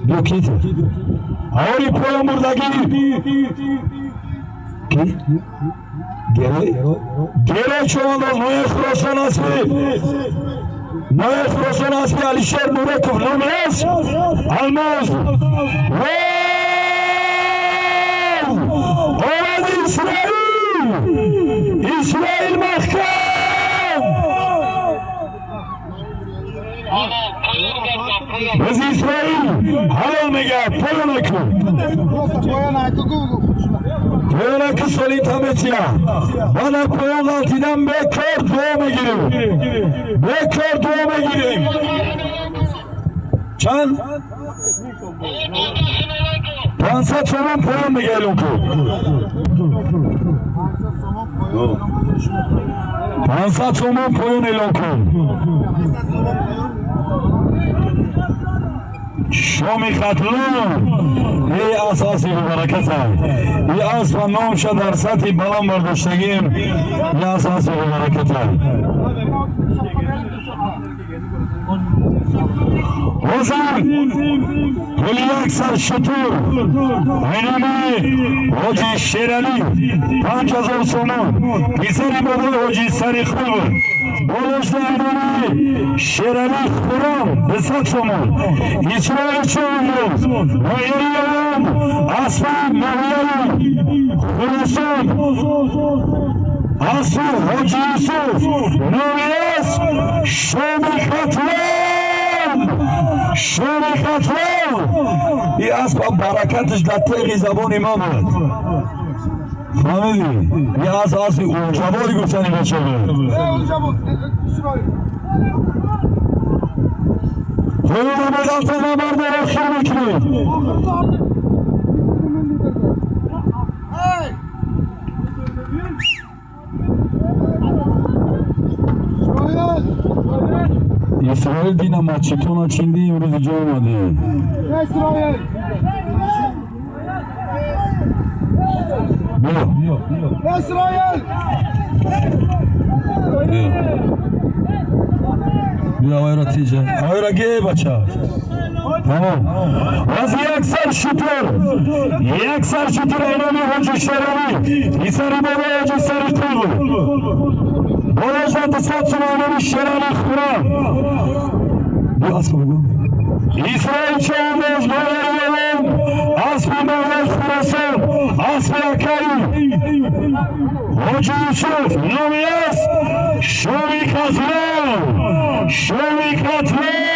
Dokit. Havali poyan buradaki. Ki? Gere çoğunluğuz Noya Kroson Asfi. Noya Kroson Asfi Alişer Nurekov. Numes. Almaz. Orada İsrail. İsrail mahkam. Biz İsrail. Halal mega. Poyanakı. Poyanakı solin tametya. Bana poyan altından bekar doğuma girin. Bekar doğuma girin. Çan? Pansa çoğun poyan mı gel oku? Pansa çoğun poyan el oku. شومی خطلون ای اساسی برکت ای اسب نام شد در سطح بلند برداشتگیم ای اساسی برکت حسن کلی اکثر شطور اینمی حاجی شیرانی 5000 سومان پیسری بابای حاجی سری خوب بولش اینمی شیرانی خورم به 100 سومان İsrail çoğunluğuz Noyeriyem Aslan Noyeriyem Kurusun Aslı Hoca Yusuf Noyes Şomi Katlan Şomi Katlan İyi asla barakatış da teği zabon imam et Famili İyi aslı ucabori gusani geçelim Koyuna medaltana vardı akşam ekmeği. İsrail dinamo çitona çindi yürüzücü olmadı. İsrail. Bu. İsrail. Bir havayra tice. Havayra gey baça. Tamam. Az yaksar şutur. Yaksar şutur aynı hoca şerani. İsari baba hoca sarı kulu. Bolajda satsın aynı şerani kuran. Bu asma bu. İsrail çoğunluğuz Noyeriyem. Asmi Noyeriyem kurasın. Asmi Akari. Hoca Yusuf. Noyes. Şovi Katlan. Şovi Katlan.